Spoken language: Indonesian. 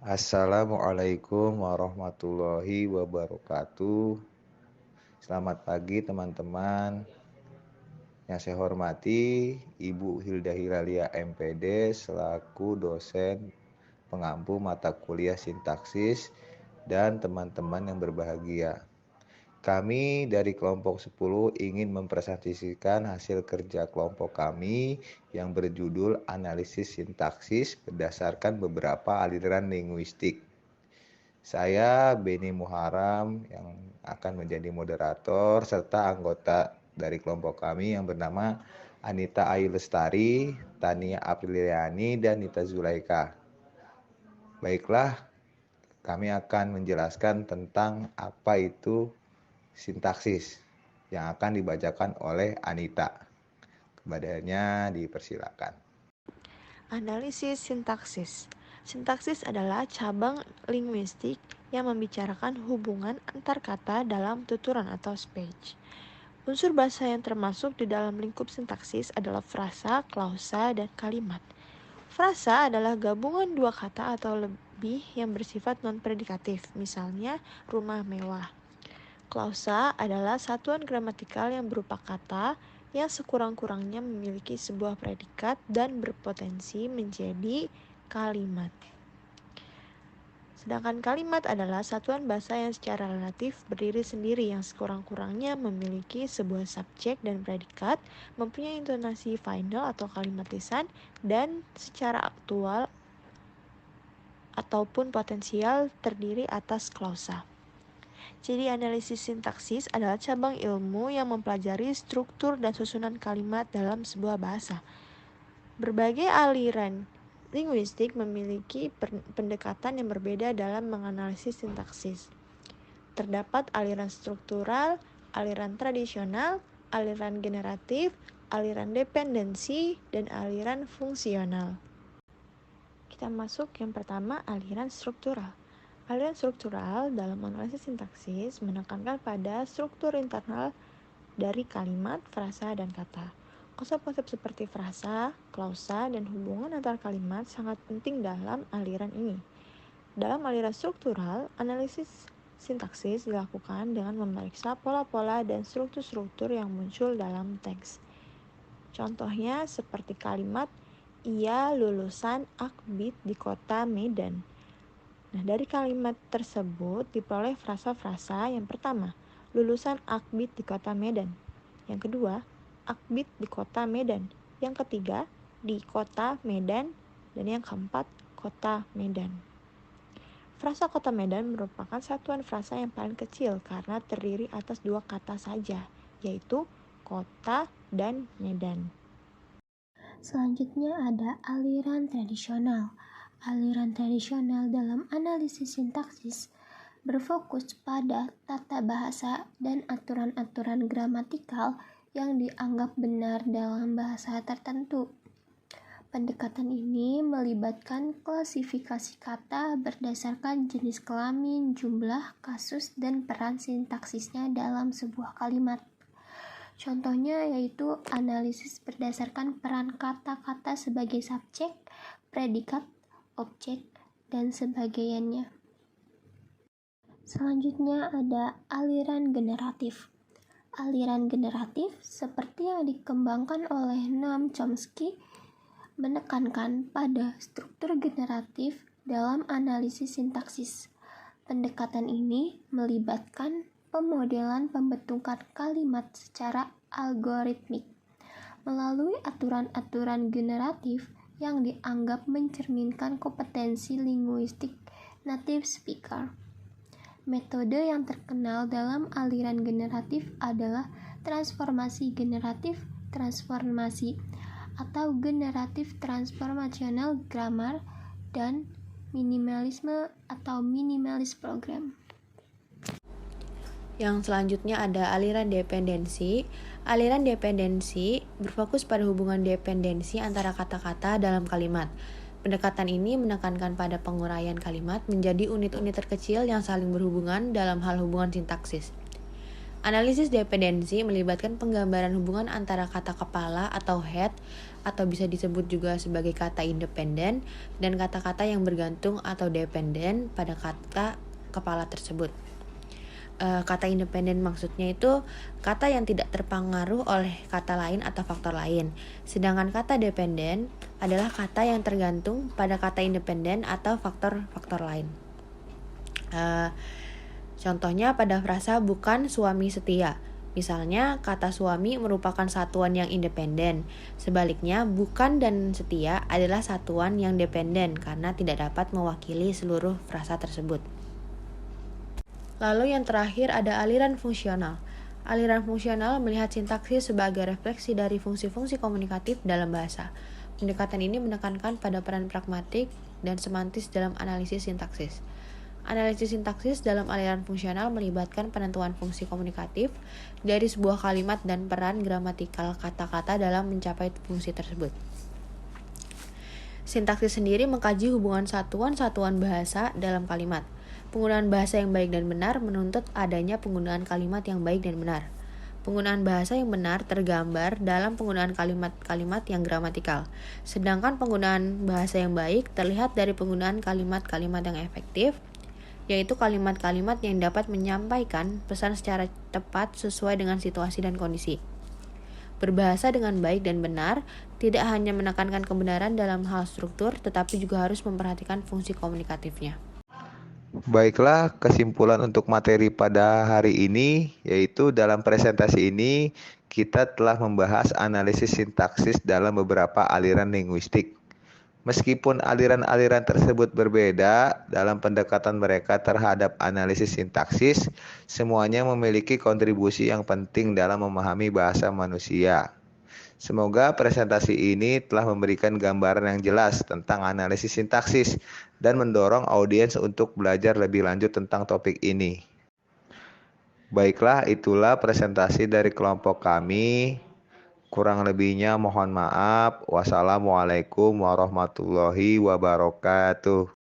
Assalamualaikum warahmatullahi wabarakatuh. Selamat pagi teman-teman. Yang saya hormati Ibu Hilda Hilalia MPD selaku dosen pengampu mata kuliah sintaksis dan teman-teman yang berbahagia. Kami dari kelompok 10 ingin mempresentasikan hasil kerja kelompok kami yang berjudul analisis sintaksis berdasarkan beberapa aliran linguistik. Saya Beni Muharam yang akan menjadi moderator serta anggota dari kelompok kami yang bernama Anita Ayu Lestari, Tania Apriliani, dan Nita Zulaika. Baiklah, kami akan menjelaskan tentang apa itu sintaksis yang akan dibacakan oleh Anita. Kepadanya dipersilakan. Analisis sintaksis. Sintaksis adalah cabang linguistik yang membicarakan hubungan antar kata dalam tuturan atau speech. Unsur bahasa yang termasuk di dalam lingkup sintaksis adalah frasa, klausa, dan kalimat. Frasa adalah gabungan dua kata atau lebih yang bersifat non-predikatif, misalnya rumah mewah. Klausa adalah satuan gramatikal yang berupa kata yang sekurang-kurangnya memiliki sebuah predikat dan berpotensi menjadi kalimat. Sedangkan kalimat adalah satuan bahasa yang secara relatif berdiri sendiri yang sekurang-kurangnya memiliki sebuah subjek dan predikat, mempunyai intonasi final atau kalimat lisan, dan secara aktual ataupun potensial terdiri atas klausa. Jadi analisis sintaksis adalah cabang ilmu yang mempelajari struktur dan susunan kalimat dalam sebuah bahasa. Berbagai aliran linguistik memiliki pendekatan yang berbeda dalam menganalisis sintaksis. Terdapat aliran struktural, aliran tradisional, aliran generatif, aliran dependensi, dan aliran fungsional. Kita masuk yang pertama, aliran struktural. Aliran struktural dalam analisis sintaksis menekankan pada struktur internal dari kalimat, frasa, dan kata. Konsep-konsep seperti frasa, klausa, dan hubungan antar kalimat sangat penting dalam aliran ini. Dalam aliran struktural, analisis sintaksis dilakukan dengan memeriksa pola-pola dan struktur-struktur yang muncul dalam teks. Contohnya seperti kalimat, ia lulusan Akbid di kota Medan. Nah, dari kalimat tersebut diperoleh frasa-frasa yang pertama, lulusan Akbid di kota Medan. Yang kedua, Akbid di kota Medan. Yang ketiga, di kota Medan. Dan yang keempat, kota Medan. Frasa kota Medan merupakan satuan frasa yang paling kecil karena terdiri atas dua kata saja, yaitu kota dan Medan. Selanjutnya ada aliran tradisional. Aliran tradisional dalam analisis sintaksis berfokus pada tata bahasa dan aturan-aturan gramatikal yang dianggap benar dalam bahasa tertentu. Pendekatan ini melibatkan klasifikasi kata berdasarkan jenis kelamin, jumlah, kasus, dan peran sintaksisnya dalam sebuah kalimat. Contohnya yaitu analisis berdasarkan peran kata-kata sebagai subjek, predikat, objek, dan sebagainya. Selanjutnya ada aliran generatif. Aliran generatif seperti yang dikembangkan oleh Noam Chomsky menekankan pada struktur generatif dalam analisis sintaksis. Pendekatan ini melibatkan pemodelan pembentukan kalimat secara algoritmik melalui aturan-aturan generatif yang dianggap mencerminkan kompetensi linguistik native speaker. Metode yang terkenal dalam aliran generatif adalah transformasi generatif transformasi atau generatif transformational grammar dan minimalisme atau minimalist program. Yang selanjutnya ada aliran dependensi. Aliran dependensi berfokus pada hubungan dependensi antara kata-kata dalam kalimat. Pendekatan ini menekankan pada penguraian kalimat menjadi unit-unit terkecil yang saling berhubungan dalam hal hubungan sintaksis. Analisis dependensi melibatkan penggambaran hubungan antara kata kepala atau head, atau bisa disebut juga sebagai kata independen, dan kata-kata yang bergantung atau dependen pada kata kepala tersebut. Kata independen maksudnya itu kata yang tidak terpengaruh oleh kata lain atau faktor lain. Sedangkan kata dependen adalah kata yang tergantung pada kata independen atau faktor-faktor lain. Contohnya pada frasa bukan suami setia. Misalnya, kata suami merupakan satuan yang independen. Sebaliknya, bukan dan setia adalah satuan yang dependen karena tidak dapat mewakili seluruh frasa tersebut. Lalu yang terakhir ada aliran fungsional. Aliran fungsional melihat sintaksis sebagai refleksi dari fungsi-fungsi komunikatif dalam bahasa. Pendekatan ini menekankan pada peran pragmatik dan semantis dalam analisis sintaksis. Analisis sintaksis dalam aliran fungsional melibatkan penentuan fungsi komunikatif dari sebuah kalimat dan peran gramatikal kata-kata dalam mencapai fungsi tersebut. Sintaksis sendiri mengkaji hubungan satuan-satuan bahasa dalam kalimat. Penggunaan bahasa yang baik dan benar menuntut adanya penggunaan kalimat yang baik dan benar. Penggunaan bahasa yang benar tergambar dalam penggunaan kalimat-kalimat yang gramatikal. Sedangkan penggunaan bahasa yang baik terlihat dari penggunaan kalimat-kalimat yang efektif, yaitu kalimat-kalimat yang dapat menyampaikan pesan secara tepat sesuai dengan situasi dan kondisi. Berbahasa dengan baik dan benar tidak hanya menekankan kebenaran dalam hal struktur, tetapi juga harus memperhatikan fungsi komunikatifnya. Baiklah, kesimpulan untuk materi pada hari ini, yaitu dalam presentasi ini kita telah membahas analisis sintaksis dalam beberapa aliran linguistik. Meskipun aliran-aliran tersebut berbeda dalam pendekatan mereka terhadap analisis sintaksis, semuanya memiliki kontribusi yang penting dalam memahami bahasa manusia. Semoga presentasi ini telah memberikan gambaran yang jelas tentang analisis sintaksis dan mendorong audiens untuk belajar lebih lanjut tentang topik ini. Baiklah, itulah presentasi dari kelompok kami. Kurang lebihnya mohon maaf. Wassalamualaikum warahmatullahi wabarakatuh.